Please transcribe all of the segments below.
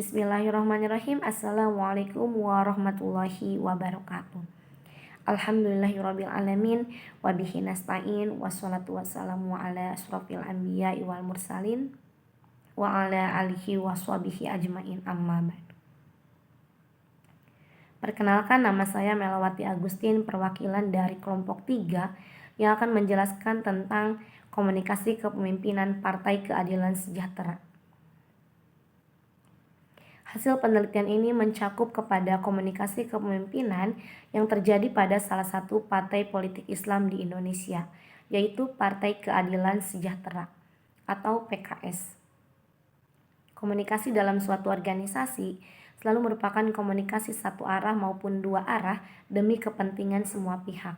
Bismillahirrahmanirrahim. Assalamualaikum warahmatullahi wabarakatuh. Alhamdulillahirabbil alamin wa bihi nasta'in wassalatu wassalamu ala asrofil anbiya'i wal mursalin wa ala alihi washabihi ajmain amma ba'du. Perkenalkan, nama saya Melawati Agustin, perwakilan dari kelompok 3 yang akan menjelaskan tentang komunikasi kepemimpinan Partai Keadilan Sejahtera. Hasil penelitian ini mencakup kepada komunikasi kepemimpinan yang terjadi pada salah satu partai politik Islam di Indonesia, yaitu Partai Keadilan Sejahtera atau PKS. Komunikasi dalam suatu organisasi selalu merupakan komunikasi satu arah maupun dua arah demi kepentingan semua pihak.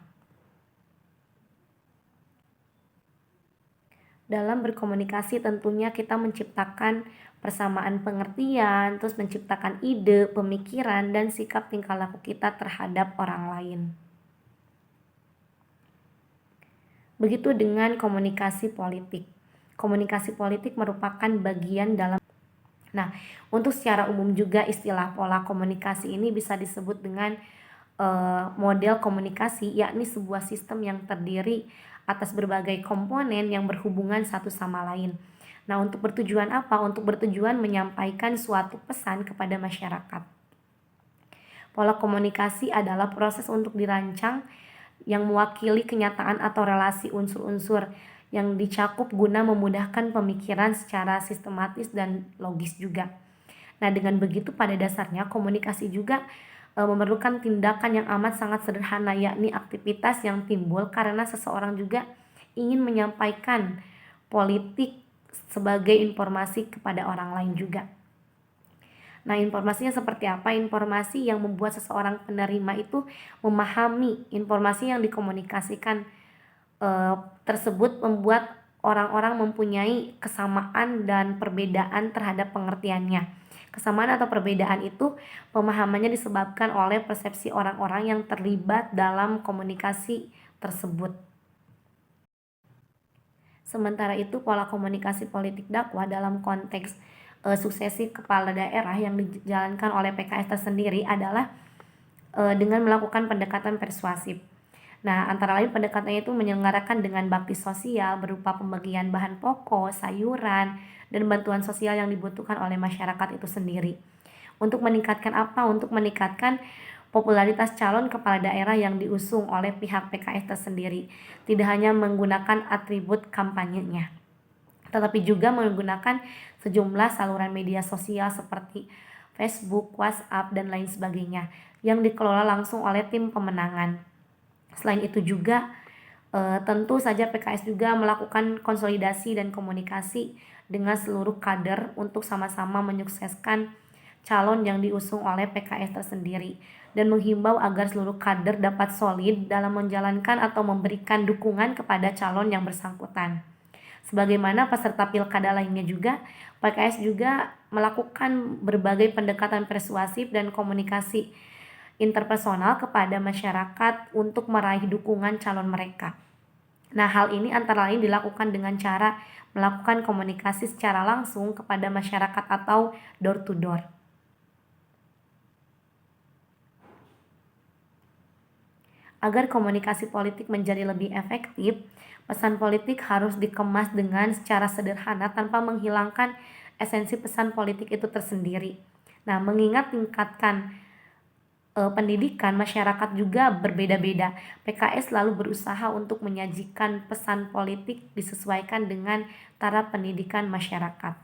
Dalam berkomunikasi tentunya kita menciptakan persamaan pengertian, terus menciptakan ide, pemikiran, dan sikap tingkah laku kita terhadap orang lain. Begitu dengan komunikasi politik. Komunikasi politik merupakan bagian dalam. Nah, untuk secara umum juga istilah pola komunikasi ini bisa disebut dengan model komunikasi, yakni sebuah sistem yang terdiri atas berbagai komponen yang berhubungan satu sama lain. Nah, untuk bertujuan apa? Untuk bertujuan menyampaikan suatu pesan kepada masyarakat. Pola komunikasi adalah proses untuk dirancang yang mewakili kenyataan atau relasi unsur-unsur yang dicakup guna memudahkan pemikiran secara sistematis dan logis juga. Nah, dengan begitu pada dasarnya komunikasi juga memerlukan tindakan yang amat sangat sederhana, yakni aktivitas yang timbul karena seseorang juga ingin menyampaikan politik sebagai informasi kepada orang lain juga. Nah, informasinya seperti apa? Informasi yang membuat seseorang penerima itu memahami informasi yang dikomunikasikan tersebut, membuat orang-orang mempunyai kesamaan dan perbedaan terhadap pengertiannya. Kesamaan atau perbedaan itu pemahamannya disebabkan oleh persepsi orang-orang yang terlibat dalam komunikasi tersebut. Sementara itu, pola komunikasi politik dakwah dalam konteks suksesi kepala daerah yang dijalankan oleh PKS tersendiri adalah dengan melakukan pendekatan persuasif. Nah, antara lain pendekatannya itu menyelenggarakan dengan bakti sosial berupa pembagian bahan pokok, sayuran, dan bantuan sosial yang dibutuhkan oleh masyarakat itu sendiri. Untuk meningkatkan apa? Untuk meningkatkan popularitas calon kepala daerah yang diusung oleh pihak PKS tersendiri. Tidak hanya menggunakan atribut kampanyenya, tetapi juga menggunakan sejumlah saluran media sosial seperti Facebook, WhatsApp, dan lain sebagainya yang dikelola langsung oleh tim pemenangan. Selain itu juga tentu saja PKS juga melakukan konsolidasi dan komunikasi dengan seluruh kader untuk sama-sama menyukseskan calon yang diusung oleh PKS tersendiri dan menghimbau agar seluruh kader dapat solid dalam menjalankan atau memberikan dukungan kepada calon yang bersangkutan. Sebagaimana peserta pilkada lainnya juga, PKS juga melakukan berbagai pendekatan persuasif dan komunikasi interpersonal kepada masyarakat untuk meraih dukungan calon mereka. Nah, hal ini antara lain dilakukan dengan cara melakukan komunikasi secara langsung kepada masyarakat atau door to door. Agar komunikasi politik menjadi lebih efektif, pesan politik harus dikemas dengan secara sederhana tanpa menghilangkan esensi pesan politik itu tersendiri. Nah, mengingat tingkatkan pendidikan masyarakat juga berbeda-beda. PKS selalu berusaha untuk menyajikan pesan politik disesuaikan dengan taraf pendidikan masyarakat.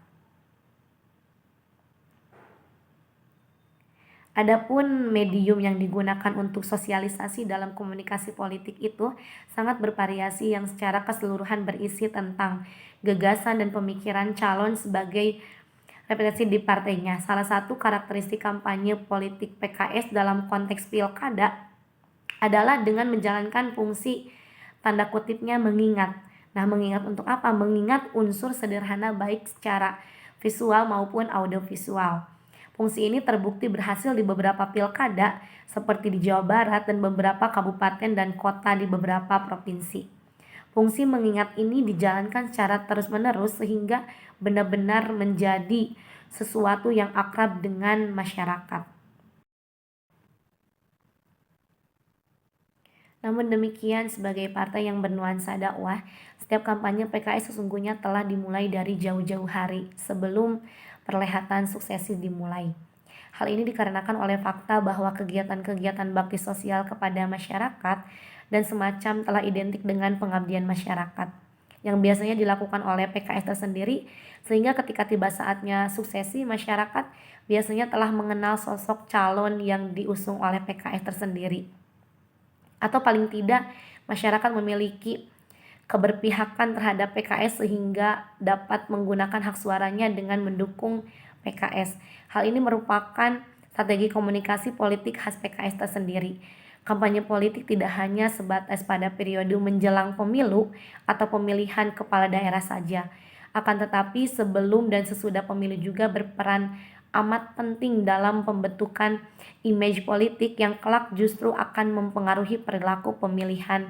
Adapun medium yang digunakan untuk sosialisasi dalam komunikasi politik itu sangat bervariasi yang secara keseluruhan berisi tentang gagasan dan pemikiran calon sebagai representasi di partainya. Salah satu karakteristik kampanye politik PKS dalam konteks pilkada adalah dengan menjalankan fungsi tanda kutipnya mengingat. Nah, mengingat untuk apa? Mengingat unsur sederhana baik secara visual maupun audiovisual. Fungsi ini terbukti berhasil di beberapa pilkada seperti di Jawa Barat dan beberapa kabupaten dan kota di beberapa provinsi. Fungsi mengingat ini dijalankan secara terus-menerus sehingga benar-benar menjadi sesuatu yang akrab dengan masyarakat. Namun demikian, sebagai partai yang bernuansa dakwah, setiap kampanye PKS sesungguhnya telah dimulai dari jauh-jauh hari sebelum perlihatan suksesi dimulai. Hal ini dikarenakan oleh fakta bahwa kegiatan-kegiatan bakti sosial kepada masyarakat dan semacam telah identik dengan pengabdian masyarakat yang biasanya dilakukan oleh PKS tersendiri, sehingga ketika tiba saatnya suksesi, masyarakat biasanya telah mengenal sosok calon yang diusung oleh PKS tersendiri. Atau paling tidak masyarakat memiliki keberpihakan terhadap PKS sehingga dapat menggunakan hak suaranya dengan mendukung PKS. Hal ini merupakan strategi komunikasi politik khas PKS tersendiri. Kampanye politik tidak hanya sebatas pada periode menjelang pemilu atau pemilihan kepala daerah saja, akan tetapi sebelum dan sesudah pemilu juga berperan amat penting dalam pembentukan image politik yang kelak justru akan mempengaruhi perilaku pemilihan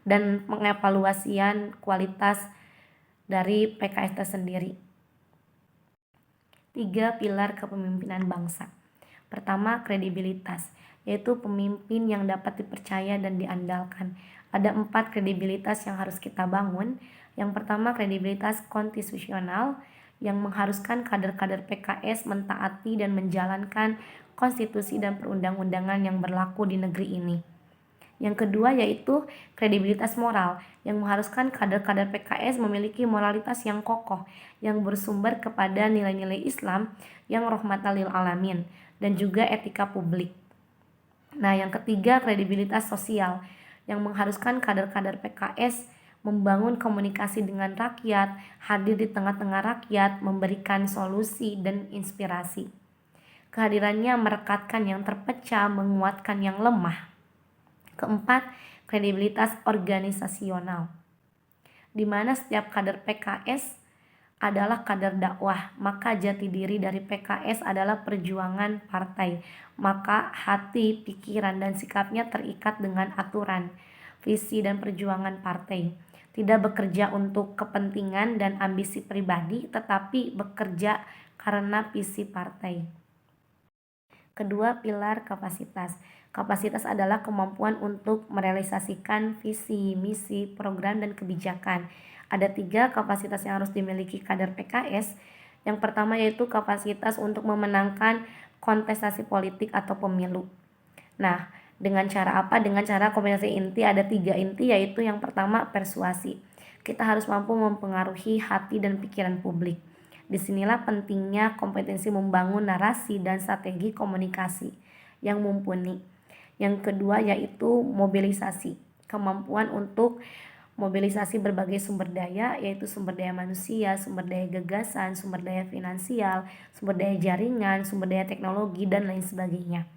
dan pengevaluasian kualitas dari PKS tersendiri. 3 pilar kepemimpinan bangsa. Pertama, kredibilitas, yaitu pemimpin yang dapat dipercaya dan diandalkan. Ada 4 kredibilitas yang harus kita bangun. Yang pertama, kredibilitas konstitusional, yang mengharuskan kader-kader PKS mentaati dan menjalankan konstitusi dan perundang-undangan yang berlaku di negeri ini. Yang kedua yaitu kredibilitas moral, yang mengharuskan kader-kader PKS memiliki moralitas yang kokoh, yang bersumber kepada nilai-nilai Islam yang rahmatan lil alamin, dan juga etika publik. Nah, yang ketiga kredibilitas sosial, yang mengharuskan kader-kader PKS membangun komunikasi dengan rakyat, hadir di tengah-tengah rakyat, memberikan solusi dan inspirasi. Kehadirannya merekatkan yang terpecah, menguatkan yang lemah. Keempat, kredibilitas organisasional, di mana setiap kader PKS adalah kader dakwah, maka jati diri dari PKS adalah perjuangan partai, maka hati, pikiran, dan sikapnya terikat dengan aturan, visi, dan perjuangan partai. Tidak bekerja untuk kepentingan dan ambisi pribadi, tetapi bekerja karena visi partai. Kedua, pilar kapasitas. Kapasitas adalah kemampuan untuk merealisasikan visi, misi, program, dan kebijakan. Ada 3 kapasitas yang harus dimiliki kader PKS. Yang pertama yaitu kapasitas untuk memenangkan kontestasi politik atau pemilu. Nah, dengan cara apa? Dengan cara kombinasi inti, ada 3 inti, yaitu yang pertama persuasi. Kita harus mampu mempengaruhi hati dan pikiran publik. Disinilah pentingnya kompetensi membangun narasi dan strategi komunikasi yang mumpuni. Yang kedua yaitu mobilisasi, kemampuan untuk mobilisasi berbagai sumber daya, yaitu sumber daya manusia, sumber daya gagasan, sumber daya finansial, sumber daya jaringan, sumber daya teknologi, dan lain sebagainya.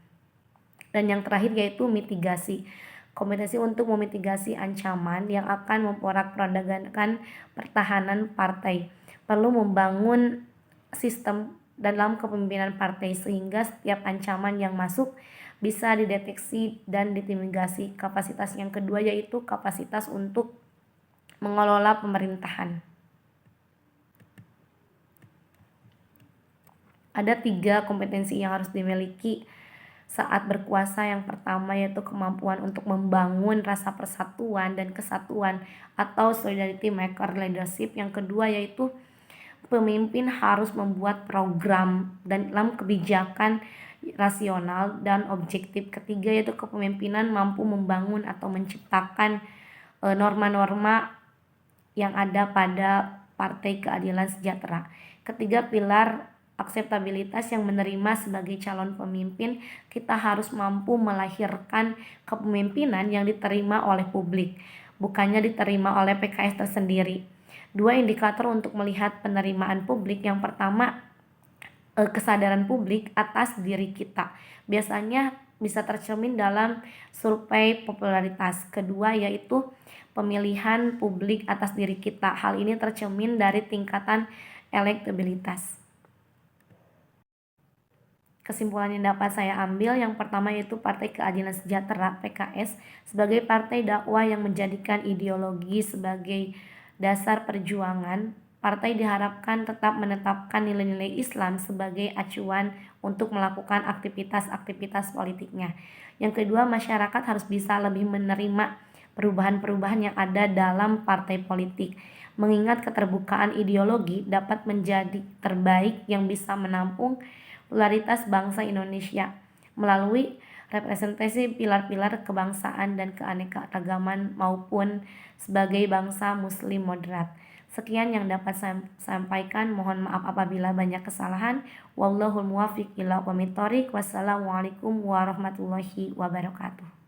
Dan yang terakhir yaitu mitigasi, kompetensi untuk memitigasi ancaman yang akan memporak-porandakan pertahanan partai. Perlu membangun sistem dalam kepemimpinan partai sehingga setiap ancaman yang masuk bisa dideteksi dan dimitigasi. Kapasitas yang kedua yaitu kapasitas untuk mengelola pemerintahan. Ada 3 kompetensi yang harus dimiliki saat berkuasa. Yang pertama yaitu kemampuan untuk membangun rasa persatuan dan kesatuan atau solidarity maker leadership. Yang kedua yaitu pemimpin harus membuat program dan dalam kebijakan rasional dan objektif. Ketiga yaitu kepemimpinan mampu membangun atau menciptakan norma-norma yang ada pada Partai Keadilan Sejahtera. Ketiga, pilar akseptabilitas, yang menerima sebagai calon pemimpin. Kita harus mampu melahirkan kepemimpinan yang diterima oleh publik, bukannya diterima oleh PKS tersendiri. 2 indikator untuk melihat penerimaan publik. Yang pertama, kesadaran publik atas diri kita. Biasanya bisa tercermin dalam survei popularitas. Kedua yaitu pemilihan publik atas diri kita. Hal ini tercermin dari tingkatan elektabilitas. Kesimpulan yang dapat saya ambil, yang pertama yaitu Partai Keadilan Sejahtera PKS sebagai partai dakwah yang menjadikan ideologi sebagai dasar perjuangan partai diharapkan tetap menetapkan nilai-nilai Islam sebagai acuan untuk melakukan aktivitas-aktivitas politiknya. Yang kedua, masyarakat harus bisa lebih menerima perubahan-perubahan yang ada dalam partai politik, mengingat keterbukaan ideologi dapat menjadi terbaik yang bisa menampung pluralitas bangsa Indonesia melalui representasi pilar-pilar kebangsaan dan keanekaragaman maupun sebagai bangsa muslim moderat. Sekian yang dapat saya sampaikan. Mohon maaf apabila banyak kesalahan. Wallahul muwaffiq ila aqwamit thoriq. Wassalamualaikum warahmatullahi wabarakatuh.